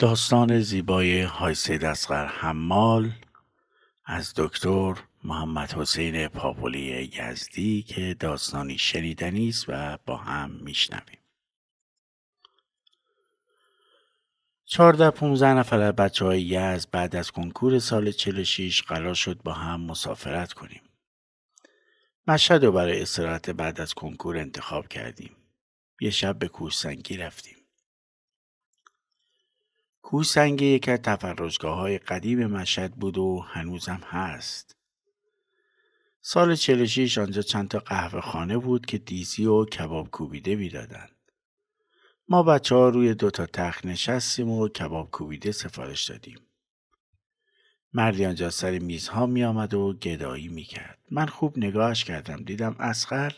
داستان زیبای های سید اصغر حمال از دکتر محمد حسین پاپولی یزدی که داستانی شنیدنی است و با هم میشنویم. 14-15 نفر از بچه‌های یزد بعد از کنکور سال 46 قرار شد با هم مسافرت کنیم. مشهد رو برای استراحت بعد از کنکور انتخاب کردیم. یه شب به کوهسنگی رفتیم. کوهسنگی یکی از تفرجگاه‌های قدیم مشهد بود و هنوزم هست. سال 46 آنجا چند تا قهوه خانه بود که دیزی و کباب کوبیده میدادن. ما بچه‌ها روی 2 تا تخت نشستیم و کباب کوبیده سفارش دادیم. مردی آنجا سر میزها می آمد و گدایی می کرد. من خوب نگاهش کردم، دیدم اصغر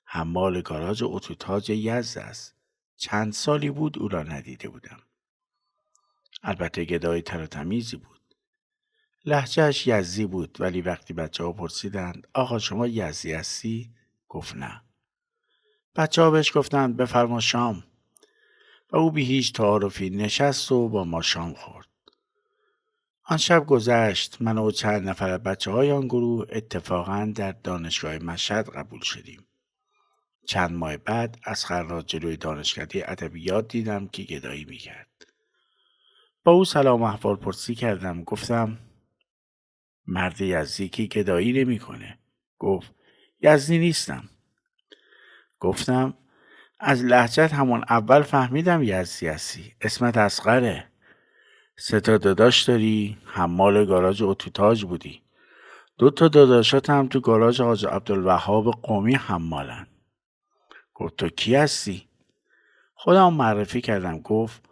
حمال گاراژ اتوتاج یزد است. چند سالی بود او را ندیده بودم. البته گدای تر و تمیزی بود. لهجه‌اش یزدی بود، ولی وقتی بچه‌ها پرسیدند آقا شما یزدی هستی؟ گفت نه. بچه‌ها بهش گفتند بفرما شام و او بی هیچ تعارفی نشست و با ما شام خورد. آن شب گذشت. من و چند نفر از بچه‌های آن گروه اتفاقاً در دانشگاه مشهد قبول شدیم. چند ماه بعد اصغر را جلوی دانشکده ادبیات دیدم که گدایی می‌کرد. با او سلام و احوال پرسی کردم. گفتم مرد یزدی که گدایی نمی‌کنه. گفت یزدی نیستم. گفتم از لهجت همون اول فهمیدم یزدی هستی. اسمت اصغره. 3 تا داداش داری؟ حمال گاراژ اتوتاج بودی. 2 تا داداشات هم تو گاراژ حاج عبدالوهاب قمی حمالن. گفت تو کی هستی؟ خودم معرفی کردم. گفت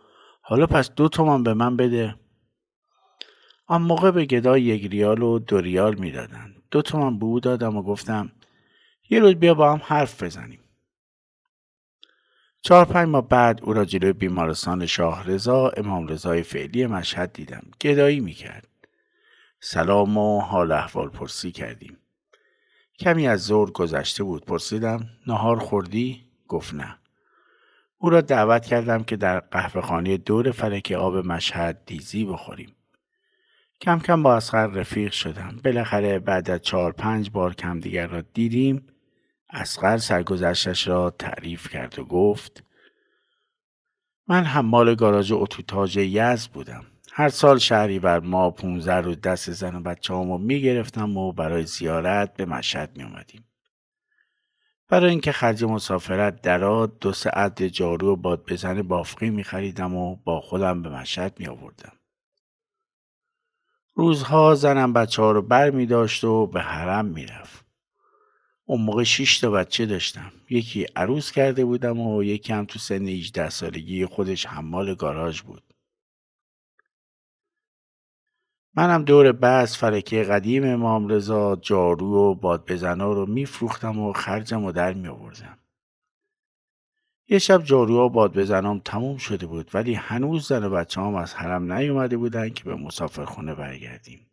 حالا پس 2 تومان به من بده. آن موقع به گدا 1 ریال و 2 ریال میدادن. 2 تومان به او دادم و گفتم یه روز بیا با هم حرف بزنیم. 4-5 ماه بعد او را جلوی بیمارستان شاه رضا امام رضای فعلی مشهد دیدم. گدایی میکرد. سلام و حال احوال پرسی کردیم. کمی از ظهر گذشته بود. پرسیدم نهار خوردی؟ گفت نه. او را دعوت کردم که در قهوه‌خانه دور فلک آب مشهد دیزی بخوریم. کم کم با اصغر رفیق شدم. بالاخره بعد از 4-5 بار همدیگر را دیدیم. اصغر سرگذشتش را تعریف کرد و گفت من حمال گاراژ اتوتاج یزد بودم. هر سال شهریور ماه 15 رو دست زن و بچه‌هامو میگرفتم و برای زیارت به مشهد میومدیم. برای اینکه خرج مسافرت درآد 2-3 عد جارو و باد بزن بافقی میخریدم و با خودم به مشهد میآوردم. روزها زنم بچه‌ها رو بر میداشت و به حرم میرفت. اون موقع 6 تا بچه داشتم. یکی عروس کرده بودم و یکی هم تو سن 18 سالگی خودش حمال گاراژ بود. منم دور بس فلکه قدیم امام رضا جارو و باد بزنا رو میفروختم و خرجم رو در می آوردم. یه شب جارو و باد بزنام تموم شده بود، ولی هنوز زن و بچه هم از حرم نیومده بودن که به مسافرخونه برگردیم.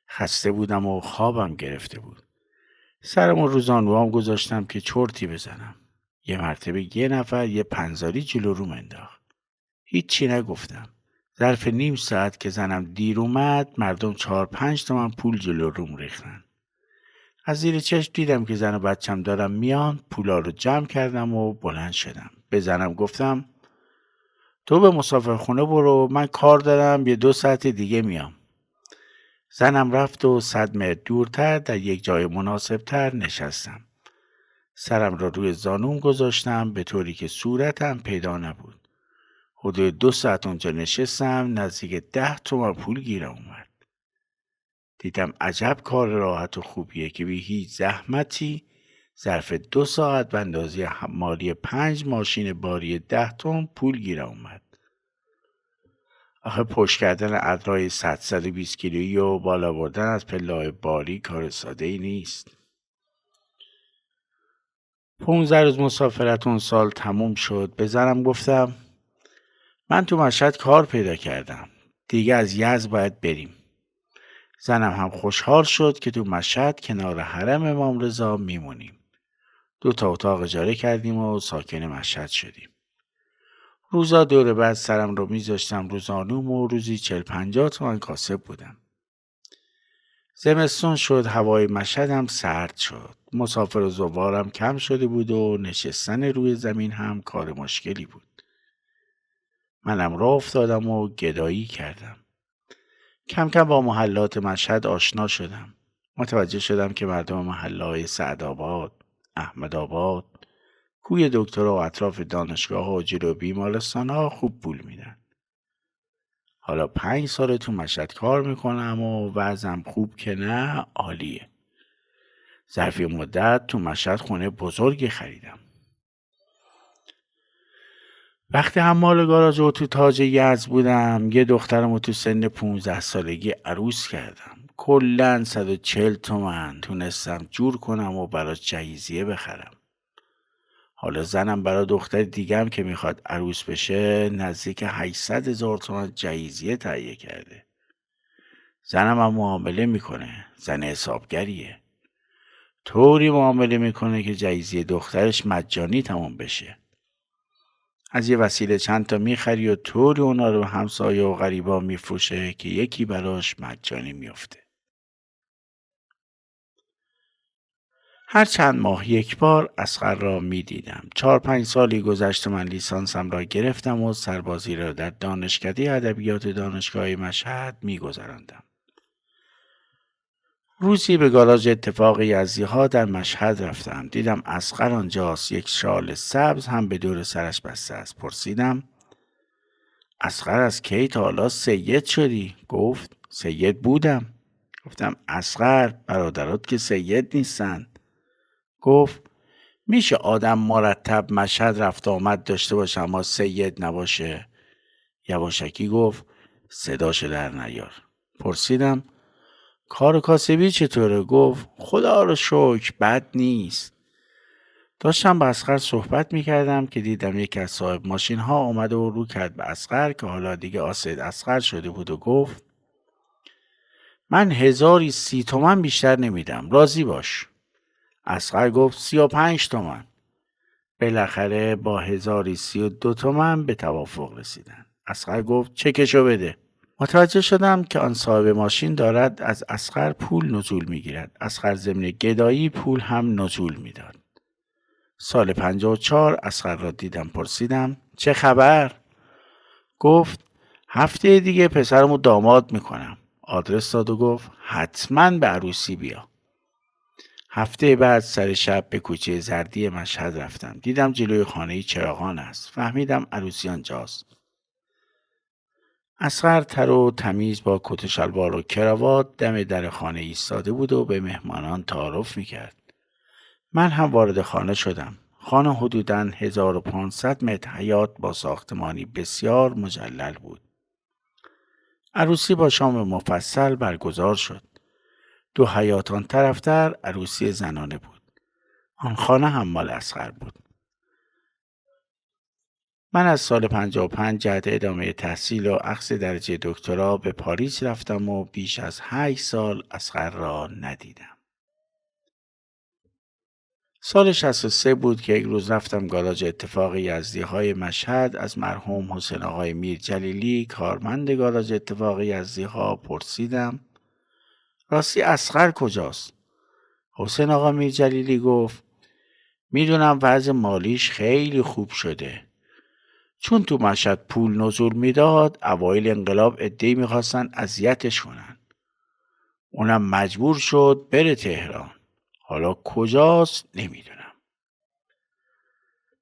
خسته بودم و خوابم گرفته بود. سرم رو زانوام گذاشتم که چرتی بزنم. یه مرتبه یه نفر یه پنزاری جلو روم انداخت. هیچی نگفتم. ظرف نیم ساعت که زنم دیر اومد مردم 4-5 تومن پول جلو روم ریختن. از زیر چشم دیدم که زن و بچم دارم میان. پولا رو جمع کردم و بلند شدم. به زنم گفتم تو به مسافرخونه برو، من کار دارم، یه 2 ساعت دیگه میام. زنم رفت و 100 متر دورتر در یک جای مناسبتر نشستم. سرم را روی زانوم گذاشتم به طوری که صورتم پیدا نبود. حدود 2 ساعت اونجا نشستم. نزدیک 10 تومن پول گیرم اومد. دیدم عجب کار راحت و خوبیه که بی هیچ زحمتی ظرف 2 ساعت به اندازه حمالی 5 ماشین باری 10 تن پول گیرم اومد. آخه پشت کردن ادرای 100-120 کیلویی و بالا بردن از پله‌های باری کار ساده ای نیست. 15 روز مسافرت اون سال تموم شد. به زنم گفتم من تو مشهد کار پیدا کردم. دیگه از یزد باید بریم. زنم هم خوشحال شد که تو مشهد کنار حرم امام رضا میمونیم. 2 تا اتاق اجاره کردیم و ساکن مشهد شدیم. روزا دور بعد سرم رو میذاشتم رو زانوم و روزی 40-50 تومن کاسب بودم. زمستون شد، هوای مشهد هم سرد شد. مسافر و زوارم کم شده بود و نشستن روی زمین هم کار مشکلی بود. منم راه افتادم و گدایی کردم. کم کم با محلات مشهد آشنا شدم. متوجه شدم که مردم محله‌های سعدآباد، احمدآباد، کوی دکترها و اطراف دانشگاه و جلو بیمارستان‌ها خوب پول میدن. حالا 5 ساله تو مشهد کار میکنم و وضعم خوب که نه عالیه. ظرف یه مدت تو مشهد خونه بزرگی خریدم. وقتی حمال گاراژ و تو تاج یزد بودم یه دخترمو تو سن 15 سالگی عروس کردم. کلاً 140 تومن تونستم جور کنم و براش جهیزیه بخرم. حالا زنم برا دختر دیگم که میخواد عروس بشه نزدیک 800,000 تومن جهیزیه تهیه کرده. زنم هم معامله میکنه. زن حسابگریه. طوری معامله میکنه که جهیزیه دخترش مجانی تموم بشه. از یه وسیله چند تا میخری و طوری اونا رو همسایه و غریبا میفروشه که یکی براش مجانی میفته. هر چند ماه یک بار اصغر را میدیدم. 4-5 سالی گذشت من لیسانسم را گرفتم و سربازی را در دانشکده ادبیات دانشگاه مشهد میگذراندم. روزی به گاراژ اتفاق یزدی‌ها در مشهد رفتم. دیدم اصغر آنجاست. یک شال سبز هم به دور سرش بسته است. پرسیدم اصغر از کی تا حالا سید شدی؟ گفت سید بودم. گفتم اصغر برادرات که سید نیستن. گفت میشه آدم مرتب مشهد رفت آمد داشته باشه اما سید نباشه؟ یواشکی گفت صداشو در نیار. پرسیدم کار کاسبی چطوره؟ گفت خدا رو شکر بد نیست. داشتم با اصغر صحبت میکردم که دیدم یکی از صاحب ماشین ها آمده و رو کرد به اصغر که حالا دیگه آسد اصغر شده بود و گفت من 1030 تومن بیشتر نمیدم، راضی باش. اصغر گفت 35 تومن. بالاخره با 1032 تومن به توافق رسیدن. اصغر گفت چکشو بده. متوجه شدم که آن صاحب ماشین دارد از اصغر پول نزول میگیرد. اصغر ضمن گدایی پول هم نزول میداد. سال 54 اصغر را دیدم. پرسیدم چه خبر؟ گفت هفته دیگه پسرمو داماد میکنم. آدرس داد و گفت حتما به عروسی بیا. هفته بعد سر شب به کوچه زردی مشهد رفتم. دیدم جلوی خانه چراغان است. فهمیدم عروسی آنجاست. اصغر تر و تمیز با کت و شلوار و کراوات دم در خانه ایستاده بود و به مهمانان تعارف میکرد. من هم وارد خانه شدم. خانه حدوداً 1500 متر حیاط با ساختمانی بسیار مجلل بود. عروسی با شام مفصل برگزار شد. 2 حیاط آن طرفتر عروسی زنانه بود. آن خانه هم مال اصغر بود. من از سال 55 جهت ادامه تحصیل و اخذ درجه دکترا به پاریس رفتم و بیش از 8 سال اصغر را ندیدم. سال 63 بود که یک روز رفتم گاراژ اتفاق یزدی‌های مشهد. از مرحوم حسین آقای میر جلیلی کارمند گاراژ اتفاق یزدی‌ها پرسیدم راستی اصغر کجاست؟ حسین آقا میر جلیلی گفت میدونم وضع مالیش خیلی خوب شده. چون تو مشهد پول نزول میداد اوایل انقلاب عده‌ای میخواستن اذیتش کنن. اونم مجبور شد بره تهران. حالا کجاست نمیدونم.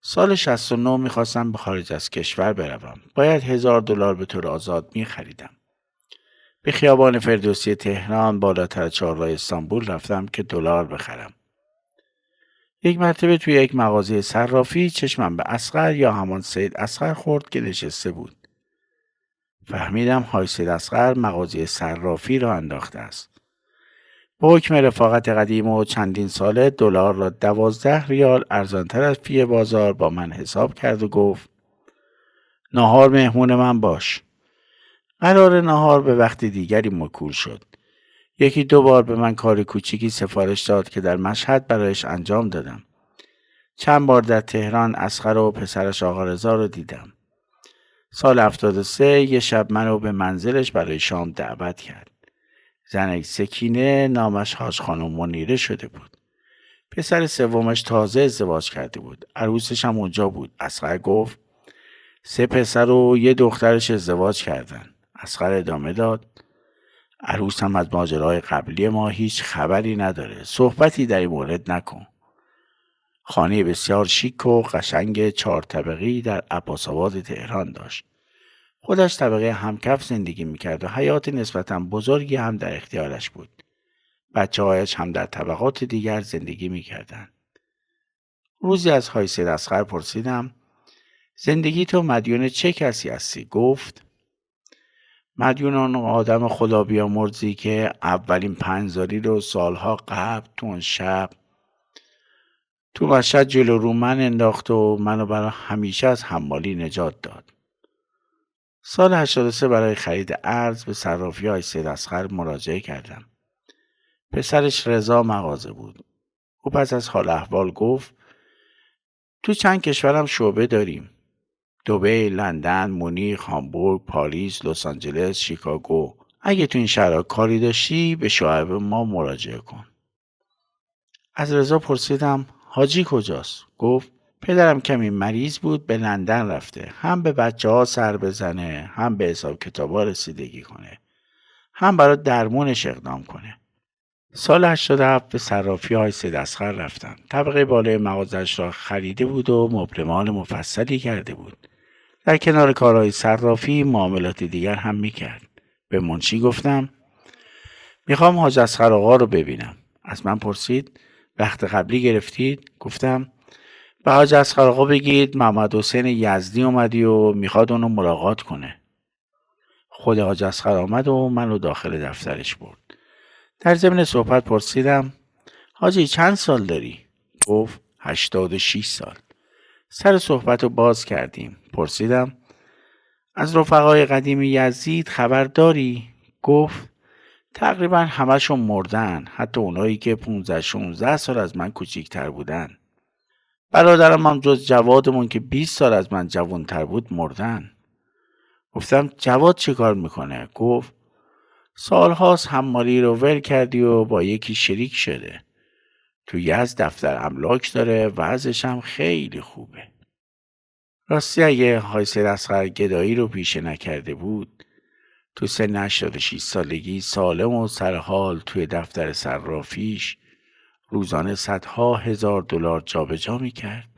سال 69 میخواستم به خارج از کشور بروم. باید $1000 به طور آزاد میخریدم. به خیابان فردوسی تهران بالاتر چهارراه استانبول رفتم که دلار بخرم. یک مرتبه توی یک مغازه صرافی چشمم به اصغر یا همان سید اصغر خورد که نشسته بود. فهمیدم های سید اصغر مغازه صرافی را انداخته است. با حکم رفاقت قدیم و چندین ساله دلار را 12 ریال ارزانتر از پی بازار با من حساب کرد و گفت ناهار مهمون من باش. قرار ناهار به وقت دیگری موکول شد. 1-2 بار به من کار کوچیکی سفارش داد که در مشهد برایش انجام دادم. چند بار در تهران اصغر و پسرش آقا رضا رو دیدم. سال 73 یه شب منو به منزلش برای شام دعوت کرد. زنک سکینه نامش حاج خانم منیره شده بود. پسر سومش تازه ازدواج کرده بود. عروسش هم اونجا بود. اصغر گفت 3 پسر و یه دخترش ازدواج کردن. اصغر ادامه داد عروس هم از ماجرای قبلی ما هیچ خبری نداره. صحبتی در این مورد نکن. خانه بسیار شیک و قشنگ 4 طبقه‌ای در عباس‌آباد تهران داشت. خودش طبقه همکف زندگی میکرد و حیات نسبتاً بزرگی هم در اختیارش بود. بچه‌هایش هم در طبقات دیگر زندگی میکردند. روزی از های سید اصغر پرسیدم زندگی تو مدیون چه کسی هستی؟ گفت مدیون آن آدم خدا بیامرزی که اولین پنجزاری رو سالها قبل تو اون شب تو مشهد جلو رو من انداخت و منو برای همیشه از حمالی نجات داد. سال 83 برای خرید ارز به صرافی های سید اصغر مراجعه کردم. پسرش رضا مغازه بود. او پس از حال احوال گفت تو چند کشورم شعبه داریم. دبی، لندن، مونیخ، هامبورگ، پاریس، لس آنجلس، شیکاگو. اگه تو این شهرها کاری داشتی به شعب ما مراجعه کن. از رضا پرسیدم حاجی کجاست؟ گفت پدرم کمی مریض بود به لندن رفته. هم به بچه ها سر بزنه، هم به حساب کتابا رسیدگی کنه، هم برای درمونش اقدام کنه. سال 87 به صرافی های سید اصغر رفتم. طبقه بالای مغازش را خریده بود و مبلمان مفصلی کرده بود. در کنار کارهای صرافی معاملات دیگر هم میکرد. به منشی گفتم میخوام حاج اصغر آقا رو ببینم. از من پرسید وقت قبلی گرفتید؟ گفتم به حاج اصغر آقا بگید محمد حسین یزدی اومدی و میخواد اونو ملاقات کنه. خود حاج اصغر آمد و منو داخل دفترش برد. در ضمن صحبت پرسیدم حاجی چند سال داری؟ گفت 86 سال. سر صحبت رو باز کردیم. پرسیدم از رفقای قدیم یزید خبر داری؟ گفت تقریبا همشون مردن، حتی اونایی که 15-16 سال از من کوچیک‌تر بودن. برادرم هم جز جوادمون که 20 سال از من جوان‌تر بود مردن. گفتم جواد چه کار میکنه؟ گفت سالهاست حمالی رو ول کردی و با یکی شریک شده. تو یزد دفتر املاک داره، وضعش هم خیلی خوبه. راستی اگه های سید اصغر گدایی رو پیشه نکرده بود تو سن 86 سالگی سالم و سرحال توی دفتر صرافیش روزانه صدها هزار دلار جابجا میکرد.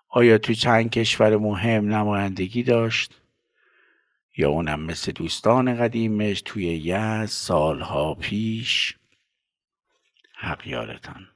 آیا تو چند کشور مهم نمایندگی داشت؟ یا اونم مثل دوستان قدیمش توی یزد سالها پیش؟ حق یارتان.